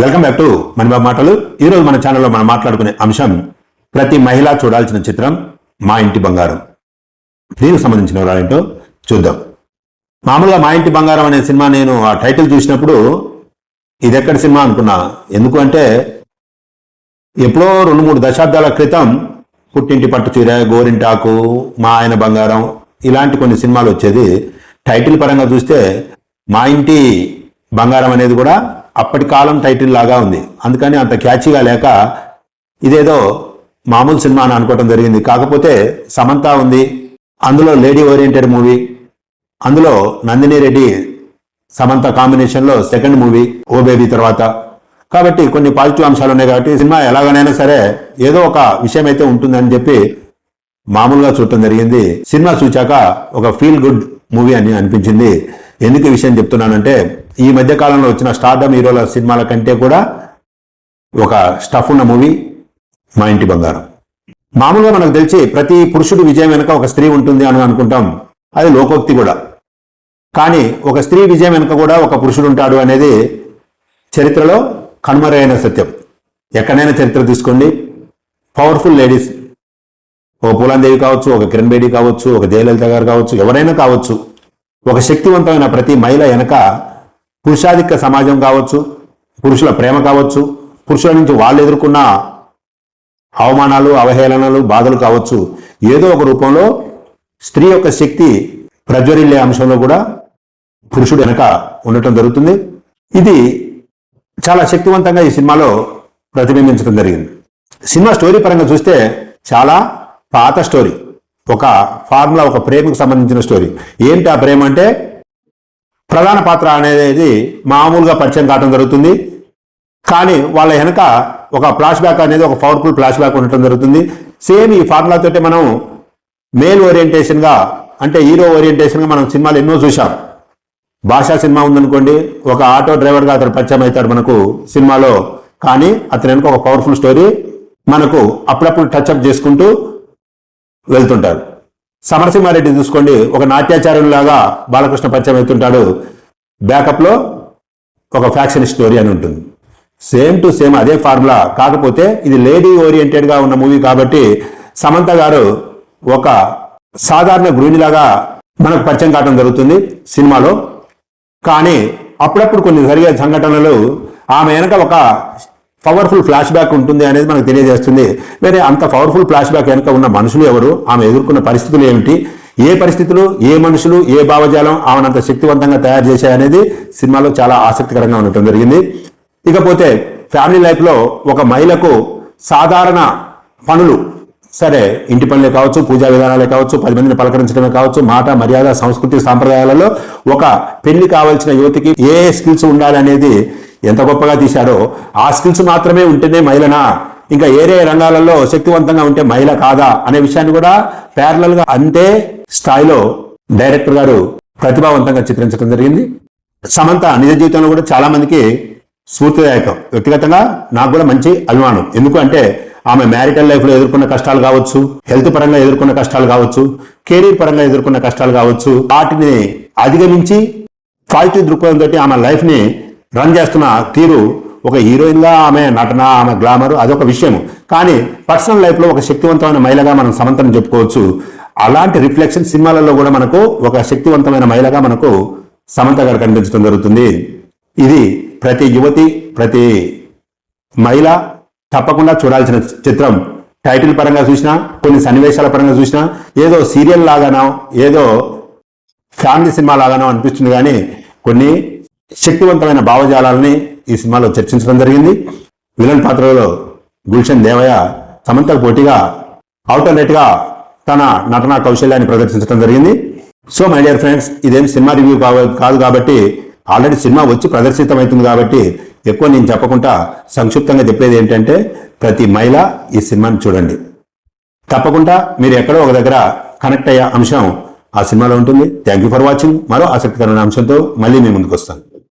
Welcome back to Manibabu మాటలు. ఈరోజు మన ఛానల్లో మనం మాట్లాడుకునే అంశం ప్రతి మహిళ చూడాల్సిన చిత్రం మా ఇంటి బంగారం. దీనికి సంబంధించిన వివరాలేంటో చూద్దాం. మామూలుగా మా ఇంటి బంగారం అనే సినిమా నేను ఆ టైటిల్ చూసినప్పుడు ఇది ఎక్కడి సినిమా అనుకున్నా. ఎందుకు అంటే ఎప్పుడో 2-3 దశాబ్దాల క్రితం పుట్టింటి పట్టు చీర, గోరింటాకు, మా ఆయన బంగారం ఇలాంటి కొన్ని సినిమాలు వచ్చేది. టైటిల్ పరంగా చూస్తే మా ఇంటి బంగారం అనేది కూడా అప్పటి కాలం టైటిల్ లాగా ఉంది. అందుకని అంత క్యాచీగా లేక ఇదేదో మామూలు సినిమా అని అనుకోవటం జరిగింది. కాకపోతే సమంత ఉంది అందులో, లేడీ ఓరియంటెడ్ మూవీ. అందులో నందిని రెడ్డి సమంత కాంబినేషన్లో సెకండ్ మూవీ ఓ బేబీ తర్వాత. కాబట్టి కొన్ని పాజిటివ్ అంశాలు ఉన్నాయి. కాబట్టి సినిమా ఎలాగనైనా సరే ఏదో ఒక విషయం అయితే ఉంటుందని చెప్పి మామూలుగా చూడటం జరిగింది. సినిమా చూచాక ఒక ఫీల్ గుడ్ మూవీ అని అనిపించింది. ఎందుకు ఈ విషయం చెప్తున్నానంటే ఈ మధ్య కాలంలో వచ్చిన స్టార్డమ్ హీరోల సినిమాల కంటే కూడా ఒక స్టఫ్ ఉన్న మూవీ మా ఇంటి బంగారం. మామూలుగా మనకు తెలిసి ప్రతి పురుషుడు విజయం వెనుక ఒక స్త్రీ ఉంటుంది అని అనుకుంటాం. అది లోకోక్తి కూడా. కానీ ఒక స్త్రీ విజయం వెనుక కూడా ఒక పురుషుడు ఉంటాడు అనేది చరిత్రలో కనుమరైన సత్యం. ఎక్కడైనా చరిత్ర తీసుకోండి, పవర్ఫుల్ లేడీస్, ఒక పూలందేవి కావచ్చు, ఒక కిరణ్ బేడి కావచ్చు, ఒక జయలలిత గారు కావచ్చు, ఎవరైనా కావచ్చు, ఒక శక్తివంతమైన ప్రతి మహిళ వెనక పురుషాధిక్య సమాజం కావచ్చు, పురుషుల ప్రేమ కావచ్చు, పురుషుల నుంచి వాళ్ళు ఎదుర్కొన్న అవమానాలు, అవహేళనలు, బాధలు కావచ్చు, ఏదో ఒక రూపంలో స్త్రీ యొక్క శక్తి ప్రజ్వరిల్లే అంశంలో కూడా పురుషుడు వెనక ఉండటం జరుగుతుంది. ఇది చాలా శక్తివంతంగా ఈ సినిమాలో ప్రతిబింబించడం జరిగింది. సినిమా స్టోరీ పరంగా చూస్తే చాలా పాత స్టోరీ. ఒక ఫార్ములా, ఒక ప్రేమకు సంబంధించిన స్టోరీ. ఏంటి ఆ ప్రేమ అంటే, ప్రధాన పాత్ర అనేది మామూలుగా పరిచయం కావడం జరుగుతుంది. కానీ వాళ్ళ వెనక ఒక ఫ్లాష్ బ్యాక్ అనేది, ఒక పవర్ఫుల్ ఫ్లాష్ బ్యాక్ ఉండటం జరుగుతుంది. సేమ్ ఈ ఫార్ములాతోటే మనం మేల్ ఓరియంటేషన్గా, అంటే హీరో ఓరియంటేషన్గా మనం సినిమాలు ఎన్నో చూసాం. భాషా సినిమా ఉందనుకోండి, ఒక ఆటో డ్రైవర్గా అతను పరిచయం అవుతాడు మనకు సినిమాలో. కానీ అతని వెనక ఒక పవర్ఫుల్ స్టోరీ మనకు అప్పుడప్పుడు టచ్అప్ చేసుకుంటూ వెళ్తుంటారు. సమరసింహారెడ్డి చూసుకోండి, ఒక నాట్యాచార్యులాగా బాలకృష్ణ పరిచయం అవుతుంటాడు. బ్యాకప్లో ఒక ఫ్యాక్షన్ స్టోరీ అని ఉంటుంది. సేమ్ టు సేమ్ అదే ఫార్ములా. కాకపోతే ఇది లేడీ ఓరియంటెడ్గా ఉన్న మూవీ కాబట్టి సమంత గారు ఒక సాధారణ గృహిణిలాగా మనకు పరిచయం కావడం జరుగుతుంది సినిమాలో. కానీ అప్పుడప్పుడు కొన్ని జరిగే సంఘటనలు ఆమె వెనక ఒక పవర్ఫుల్ ఫ్లాష్ బ్యాక్ ఉంటుంది అనేది మనకు తెలియజేస్తుంది. వేరే అంత పవర్ఫుల్ ఫ్లాష్ బ్యాక్ వెనుక ఉన్న మనుషులు ఎవరు, ఆమె ఎదుర్కొన్న పరిస్థితులు ఏమిటి, ఏ పరిస్థితులు, ఏ మనుషులు, ఏ భావజాలం ఆమెనంత శక్తివంతంగా తయారు చేశాయనేది సినిమాలో చాలా ఆసక్తికరంగా ఉండటం జరిగింది. ఇకపోతే ఫ్యామిలీ లైఫ్లో ఒక మహిళకు సాధారణ పనులు, సరే ఇంటి పనులే కావచ్చు, పూజా విధానాలే కావచ్చు, 10 మందిని పలకరించడమే కావచ్చు, మాట, మర్యాద, సంస్కృతి, సాంప్రదాయాలలో ఒక పెళ్లి కావాల్సిన యువతికి ఏ స్కిల్స్ ఉండాలి అనేది ఎంత గొప్పగా తీశారో, ఆ స్కిల్స్ మాత్రమే ఉంటేనే మహిళనా, ఇంకా ఏరే రంగాలలో శక్తివంతంగా ఉంటే మహిళ కాదా అనే విషయాన్ని కూడా ప్యారలల్ గా అంతే స్థాయిలో డైరెక్టర్ గారు ప్రతిభావంతంగా చిత్రించడం జరిగింది. సమంత నిజ జీవితంలో కూడా చాలా మందికి స్ఫూర్తిదాయకం. వ్యక్తిగతంగా నాకు కూడా మంచి అభిమానం. ఎందుకంటే ఆమె మ్యారిటల్ లైఫ్లో ఎదుర్కొన్న కష్టాలు కావచ్చు, హెల్త్ పరంగా ఎదుర్కొన్న కష్టాలు కావచ్చు, కెరీర్ పరంగా ఎదుర్కొన్న కష్టాలు కావచ్చు, వాటిని అధిగమించి పాజిటివ్ దృక్పథంతో ఆమె లైఫ్ని రన్ చేస్తున్న తీరు, ఒక హీరోయిన్గా ఆమె నటన, ఆమె గ్లామర్ అదొక విషయం. కానీ పర్సనల్ లైఫ్లో ఒక శక్తివంతమైన మహిళగా మనం సమంతను చెప్పుకోవచ్చు. అలాంటి రిఫ్లెక్షన్ సినిమాలలో కూడా మనకు ఒక శక్తివంతమైన మహిళగా మనకు సమంత గారు కనిపించడం జరుగుతుంది. ఇది ప్రతి యువతి, ప్రతి మహిళ తప్పకుండా చూడాల్సిన చిత్రం. టైటిల్ పరంగా చూసినా, కొన్ని సన్నివేశాల పరంగా చూసినా ఏదో సీరియల్ లాగానో, ఏదో ఫ్యామిలీ సినిమా లాగానో అనిపిస్తుంది. కానీ కొన్ని శక్తివంతమైన భావజాలాలని ఈ సినిమాలో చర్చించడం జరిగింది. విలన్ పాత్రలో గుల్షన్ దేవయ్య సమంతకు పోటీగా ఆల్టర్నేట్ గా తన నటనా కౌశల్యాన్ని ప్రదర్శించడం జరిగింది. సో మై డియర్ ఫ్రెండ్స్, ఇదేం సినిమా రివ్యూ కాదు కాబట్టి, ఆల్రెడీ సినిమా వచ్చి ప్రదర్శితమవుతుంది కాబట్టి ఎక్కువ నేను చెప్పకుండా సంక్షిప్తంగా చెప్పేది ఏంటంటే, ప్రతి మహిళ ఈ సినిమాని చూడండి. తప్పకుండా మీరు ఎక్కడో ఒక దగ్గర కనెక్ట్ అయ్యే అంశం ఆ సినిమాలో ఉంటుంది. Thank you for watching. మరో ఆసక్తికరమైన అంశంతో మళ్ళీ మీ ముందుకు వస్తాను.